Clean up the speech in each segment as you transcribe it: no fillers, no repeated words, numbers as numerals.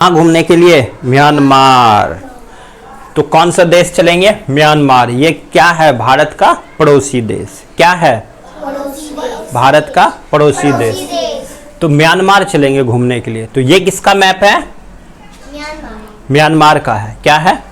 कहाँ घूमने के लिए? म्यांमार। तो कौन सा देश चलेंगे? म्यांमार। ये क्या है? भारत का पड़ोसी देश। क्या है? भारत का पड़ोसी देश। तो म्यांमार चलेंगे घूमने के लिए। तो ये किसका मैप है? म्यांमार का है। क्या है?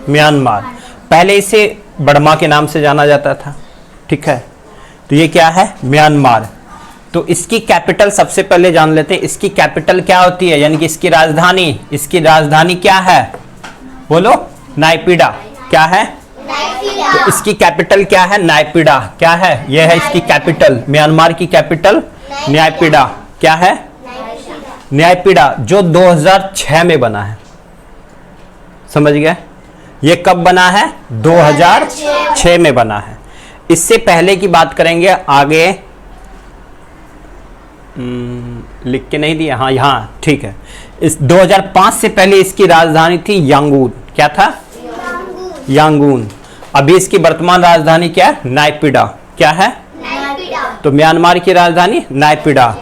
म्यांमार। पहले इसे बर्मा के नाम से जाना जाता था। ठीक है, तो ये क्या है? म्यांमार। तो इसकी कैपिटल सबसे पहले जान लेते हैं। इसकी कैपिटल क्या होती है, यानी कि इसकी राजधानी क्या है? बोलो। नायपीडा। क्या है? तो इसकी कैपिटल क्या है? नायपीडा। क्या है? यह है इसकी कैपिटल। म्यांमार की कैपिटल नायपीडा। क्या है? नायपीडा, जो 2006 में बना है। समझ गए? ये कब बना है? 2006 में बना है। इससे पहले की बात करेंगे आगे। लिख के नहीं दिया? हाँ, यहाँ ठीक है। इस 2005 से पहले इसकी राजधानी थी यांगून। क्या था? यांगून। अभी इसकी वर्तमान राजधानी क्या है? नायपीडा। क्या है? तो म्यांमार की राजधानी नायपीडा।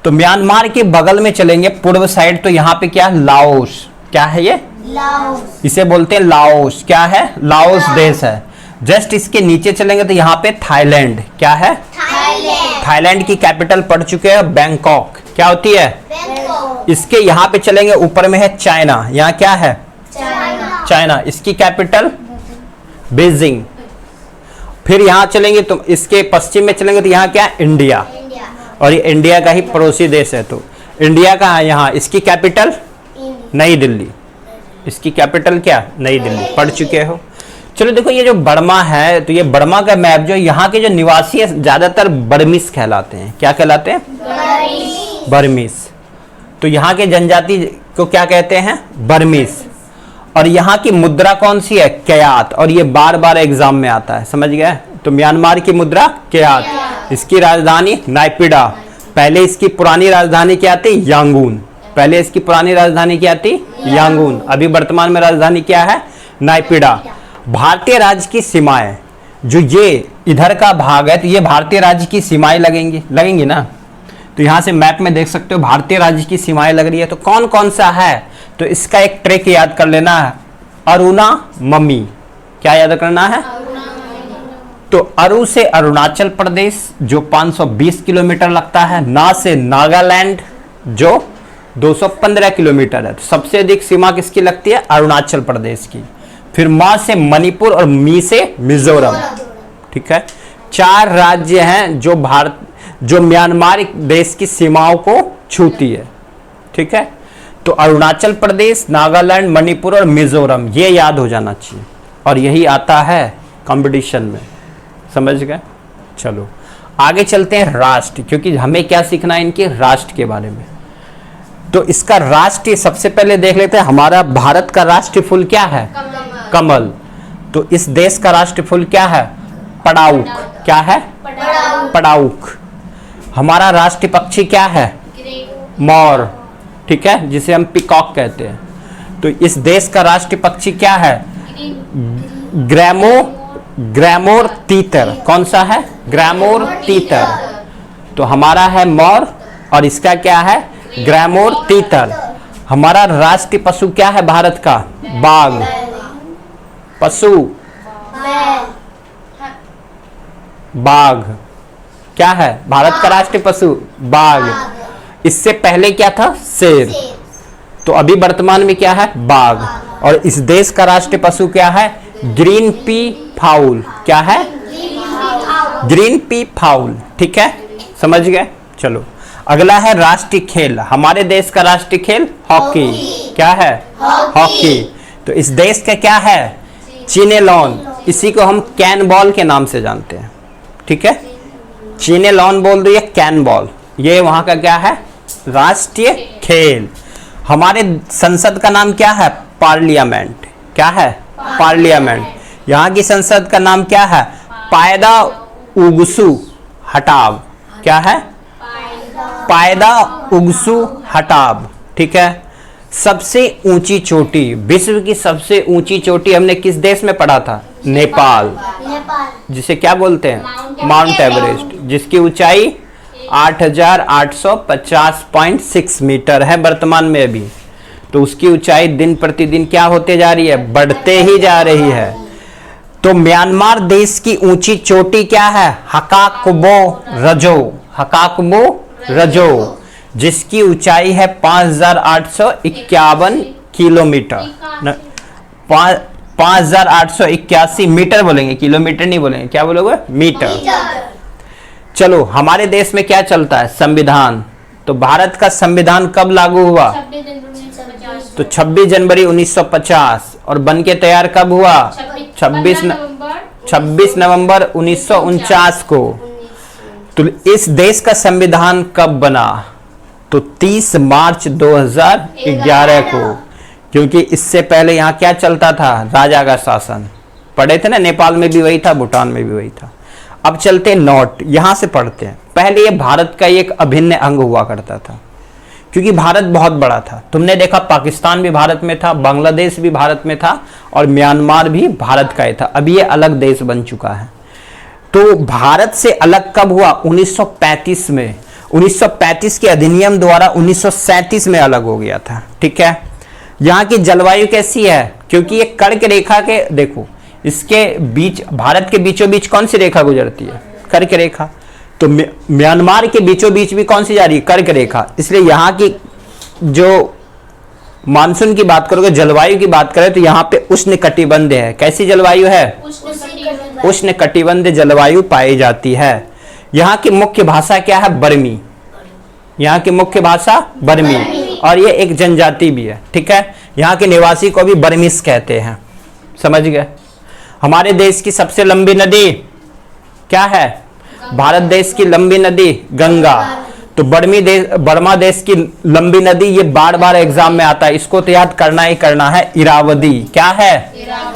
तो म्यांमार के बगल में चलेंगे पूर्व साइड, तो यहाँ पे क्या? लाओस। क्या है ये? इसे बोलते हैं लाओस। क्या है? लाओस देश है। जस्ट इसके नीचे चलेंगे तो यहाँ पे थाईलैंड। क्या है? थाईलैंड की कैपिटल पढ़ चुके हैं, बैंकॉक। क्या होती है? इसके यहाँ पे चलेंगे, ऊपर में है चाइना। यहाँ क्या है? चाइना। इसकी कैपिटल बीजिंग। फिर यहाँ चलेंगे तो इसके पश्चिम में चलेंगे तो यहाँ क्या? इंडिया। और ये इंडिया का ही पड़ोसी देश है। तो इंडिया का है यहाँ। इसकी कैपिटल नई दिल्ली। इसकी कैपिटल क्या? नई दिल्ली। पढ़ चुके हो। चलो देखो, ये जो बर्मा है, तो ये बर्मा का मैप, जो यहाँ के जो निवासी है ज्यादातर बर्मीस कहलाते हैं। क्या कहलाते हैं? बर्मीस। तो यहाँ के जनजाति को क्या कहते हैं? बर्मीस। और यहाँ की मुद्रा कौन सी है? क्यात। और ये बार बार एग्जाम में आता है, समझ गए? तो म्यांमार की मुद्रा क्यात। इसकी राजधानी नायपीडा। पहले इसकी पुरानी राजधानी क्या थी? यांगून। पहले इसकी पुरानी राजधानी क्या थी? यांगून। अभी वर्तमान में राजधानी क्या है? नायपीडा। भारतीय राज्य की सीमाएं, जो ये इधर का भाग है, तो ये भारतीय राज्य की सीमाएं लगेंगी ना। तो यहां से मैप में देख सकते हो भारतीय राज्य की सीमाएं लग रही है। तो कौन कौन सा है? तो इसका एक ट्रिक याद कर लेना है, अरुणा मम्मी। क्या याद करना है? तो अरु से अरुणाचल प्रदेश जो 520 किलोमीटर लगता है, ना से नागालैंड जो 215 किलोमीटर है। तो सबसे अधिक सीमा किसकी लगती है? अरुणाचल प्रदेश की। फिर मा से मणिपुर और मी से मिजोरम। ठीक है, 4 राज्य हैं जो म्यांमार देश की सीमाओं को छूती है। ठीक है, तो अरुणाचल प्रदेश, नागालैंड, मणिपुर और मिजोरम, ये याद हो जाना चाहिए। और यही आता है कंपटीशन में। समझ गए? चलो आगे चलते हैं राष्ट्र, क्योंकि हमें क्या सीखना है? इनके राष्ट्र के बारे में। तो इसका राष्ट्र सबसे पहले देख लेते हैं। हमारा भारत का राष्ट्रीय फूल क्या है? कमल। तो इस देश का राष्ट्रीय फूल क्या है? पड़ाउक। क्या है? पड़ाउक। हमारा राष्ट्रीय पक्षी क्या है? मोर। ठीक है, जिसे हम पीकॉक कहते हैं। तो इस देश का राष्ट्रीय पक्षी क्या है? ग्रैमोर तीतर। कौन सा है? ग्रैमोर तीतर। तो हमारा है मोर और इसका क्या है? ग्रैमोर तीतर। हमारा राष्ट्रीय पशु क्या है भारत का? बाघ। पशु बाघ। क्या है भारत का राष्ट्रीय पशु? बाघ। इससे पहले क्या था? शेर। तो अभी वर्तमान में क्या है? बाघ। और इस देश का राष्ट्रीय पशु क्या है? Green pea foul. क्या है? Green pea foul. ठीक है, समझ गए? चलो अगला है राष्ट्रीय खेल। हमारे देश का राष्ट्रीय खेल हॉकी। क्या है? हॉकी। तो इस देश का क्या है? चिनेलॉन। इसी को हम कैन बॉल के नाम से जानते हैं। ठीक है, चिनेलॉन बोल दो या कैन बॉल, ये वहां का क्या है? राष्ट्रीय खेल। हमारे संसद का नाम क्या है? पार्लियामेंट। क्या है? पार्लियामेंट। यहाँ की संसद का नाम क्या है? पायदा उगसू हटाव। क्या है? पायदा उगसू हटाव। ठीक है, सबसे ऊंची चोटी, विश्व की सबसे ऊंची चोटी हमने किस देश में पढ़ा था? नेपाल। जिसे क्या बोलते हैं? माउंट एवरेस्ट, जिसकी ऊंचाई 8,850.6 मीटर है वर्तमान में अभी। तो उसकी ऊंचाई दिन प्रतिदिन क्या होते जा रही है, बढ़ते ही जा रही है। तो म्यांमार देश की ऊंची चोटी क्या है, हकाकुबो रजो, हकाकुबो रजो, जिसकी ऊंचाई है 5851 किलोमीटर, 5881 मीटर बोलेंगे, किलोमीटर नहीं बोलेंगे, क्या बोलोगे, मीटर। चलो हमारे देश में क्या चलता है, संविधान। तो भारत का संविधान कब लागू हुआ, तो 26 जनवरी 1950। और बन के तैयार कब हुआ, 26 नवंबर 1949 को। तो इस देश का संविधान कब बना, तो 30 मार्च 2011 को, क्योंकि इससे पहले यहाँ क्या चलता था, राजा का शासन। पढ़े थे ना, नेपाल में भी वही था, भूटान में भी वही था। अब चलते हैं नोट, यहां से पढ़ते हैं। पहले ये भारत का एक अभिन्न अंग हुआ करता था, क्योंकि भारत बहुत बड़ा था। तुमने देखा पाकिस्तान भी भारत में था, बांग्लादेश भी भारत में था, और म्यांमार भी भारत का ही था। अभी ये अलग देश बन चुका है। तो भारत से अलग कब हुआ, 1935 में। 1935 के अधिनियम द्वारा 1937 में अलग हो गया था। ठीक है, यहाँ की जलवायु कैसी है, क्योंकि ये कर्क रेखा के, देखो इसके बीच, भारत के बीचों बीच कौन सी रेखा गुजरती है, कर्क रेखा। तो म्यांमार के बीचों बीच भी कौन सी जा रही है, कर्क रेखा। इसलिए यहाँ की जो मानसून की बात करोगे, जलवायु की बात करें, तो यहाँ पे उष्ण कटिबंध है। कैसी जलवायु है, उष्ण कटिबंध जलवायु पाई जाती है। यहाँ की मुख्य भाषा क्या है, बर्मी। यहाँ की मुख्य भाषा बर्मी, और ये एक जनजाति भी है। ठीक है, यहाँ के निवासी को भी बर्मिस कहते हैं, समझ गए। हमारे देश की सबसे लंबी नदी क्या है, भारत देश की लंबी नदी गंगा। तो बर्मा देश की लंबी नदी, ये बार बार एग्जाम में आता है, इसको तो याद करना ही करना है, इरावदी। क्या है,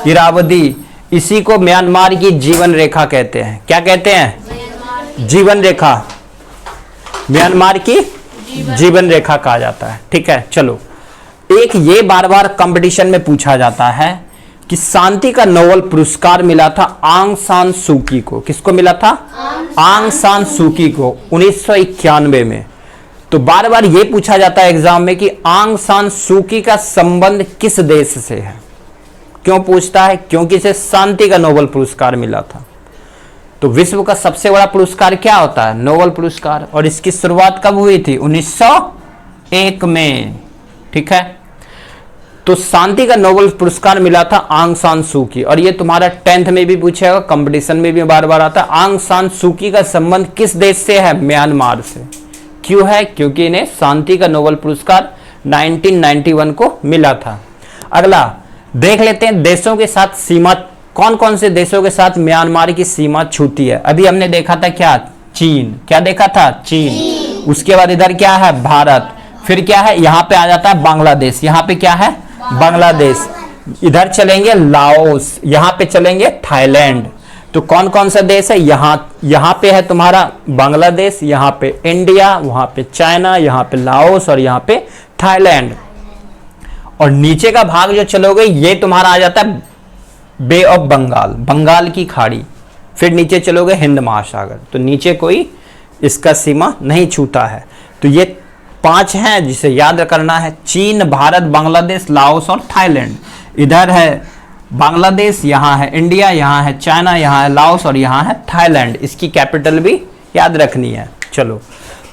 इरावदी। इसी को म्यांमार की जीवन रेखा कहते हैं। क्या कहते हैं, जीवन रेखा, म्यांमार की जीवन रेखा कहा जाता है। ठीक है, चलो एक ये बार बार कंपटीशन में पूछा जाता है कि शांति का नोबेल पुरस्कार मिला था आंग सान सूकी को। किसको मिला था, आंग सान सूकी को 1991 में। तो बार बार ये पूछा जाता है एग्जाम में कि आंग सान सूकी का संबंध किस देश से है। क्यों पूछता है, क्योंकि इसे शांति का नोबेल पुरस्कार मिला था। तो विश्व का सबसे बड़ा पुरस्कार क्या होता है, नोबेल पुरस्कार। और इसकी शुरुआत कब हुई थी, 1901 में। ठीक है, तो शांति का नोबेल पुरस्कार मिला था आंग सान सूकी। और ये तुम्हारा 10th में भी पूछेगा, कंपटीशन में भी बार बार आता है। आंग सान सूकी का संबंध किस देश से है, म्यांमार से। क्यों है, क्योंकि इन्हें शांति का नोबेल पुरस्कार 1991 को मिला था। अगला देख लेते हैं देशों के साथ सीमा, कौन कौन से देशों के साथ म्यांमार की सीमा छूती है। अभी हमने देखा था क्या, चीन। क्या देखा था, चीन। उसके बाद इधर क्या है, भारत। फिर क्या है, यहाँ पे आ जाता है बांग्लादेश। यहाँ पे क्या है, बांग्लादेश। इधर चलेंगे लाओस, यहाँ पे चलेंगे थाईलैंड। तो कौन कौन सा देश है, यहाँ पे है तुम्हारा बांग्लादेश, यहाँ पे इंडिया, वहां पे चाइना, यहाँ पे लाओस और यहाँ पे थाईलैंड। और नीचे का भाग जो चलोगे, ये तुम्हारा आ जाता है बे ऑफ बंगाल, बंगाल की खाड़ी। फिर नीचे चलोगे हिंद महासागर। तो नीचे कोई इसका सीमा नहीं छूता है। तो ये 5 हैं जिसे याद करना है, चीन, भारत, बांग्लादेश, लाओस और थाईलैंड। इधर है बांग्लादेश, यहाँ है इंडिया, यहाँ है चाइना, यहाँ है लाओस और यहाँ है थाईलैंड। इसकी कैपिटल भी याद रखनी है। चलो,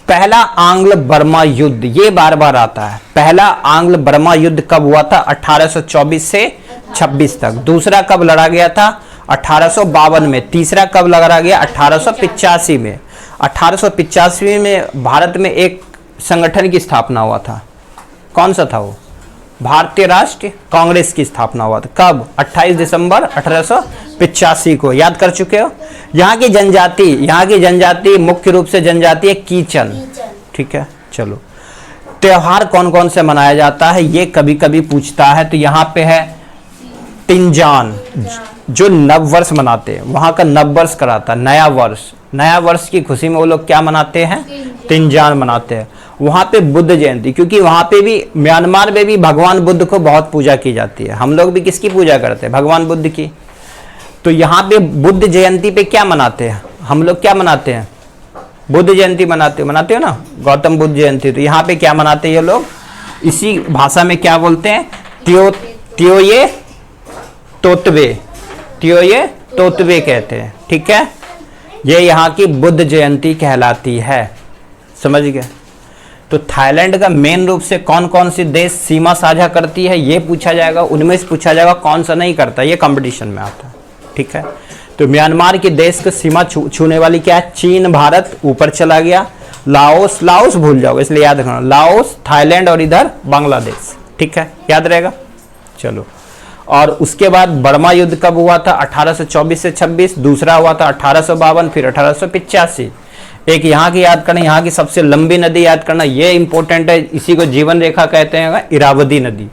पहला आंग्ल बर्मा युद्ध, ये बार बार आता है। पहला आंग्ल बर्मा युद्ध कब हुआ था, 1824 से 26 तक। दूसरा कब लड़ा गया था, 1852 में। तीसरा कब लड़ा गया, 1885 में। 1885 में भारत में एक संगठन की स्थापना हुआ था। कौन सा था वो, भारतीय राष्ट्रीय कांग्रेस की स्थापना हुआ था। कब, 28 दिसंबर 1885 को। याद कर चुके हो। यहाँ की जनजाति मुख्य रूप से जनजाति है कीचन। ठीक है, चलो त्योहार कौन कौन से मनाया जाता है, ये कभी कभी पूछता है। तो यहाँ पे है टिंजान, जो नव वर्ष मनाते हैं, वहां का नव वर्ष कराता है, नया वर्ष। नया वर्ष की खुशी में वो लोग क्या मनाते हैं, टिंजान मनाते हैं। वहां पे बुद्ध जयंती, क्योंकि वहां पे भी म्यांमार में भी भगवान बुद्ध को बहुत पूजा की जाती है। हम लोग भी किसकी पूजा करते हैं, भगवान बुद्ध की। तो यहाँ पे बुद्ध जयंती पे क्या मनाते हैं, हम लोग क्या मनाते हैं, बुद्ध जयंती मनाते हो ना, गौतम बुद्ध जयंती। तो यहाँ पे क्या मनाते हैं ये लोग, इसी भाषा में क्या बोलते हैं, त्योये तोतवे, त्योये तोतवे कहते हैं। ठीक है, ये यहाँ की बुद्ध जयंती कहलाती है। समझ गए। तो थाईलैंड का मेन रूप से कौन कौन सी देश सीमा साझा करती है ये पूछा जाएगा, उनमें से पूछा जाएगा कौन सा नहीं करता, ये कंपटीशन में आता है। ठीक है, तो म्यांमार की देश की सीमा छूने वाली क्या है, चीन, भारत ऊपर चला गया, लाओस, लाओस भूल जाओगे इसलिए याद रखना, लाओस, थाईलैंड और इधर बांग्लादेश। ठीक है, याद रहेगा। चलो, और उसके बाद बर्मा युद्ध कब हुआ था, 1824 से 26, दूसरा हुआ था 1852, फिर 1885। एक यहाँ की याद करना, यहाँ की सबसे लंबी नदी याद करना, ये इंपॉर्टेंट है, इसी को जीवन रेखा कहते हैं, इरावदी नदी।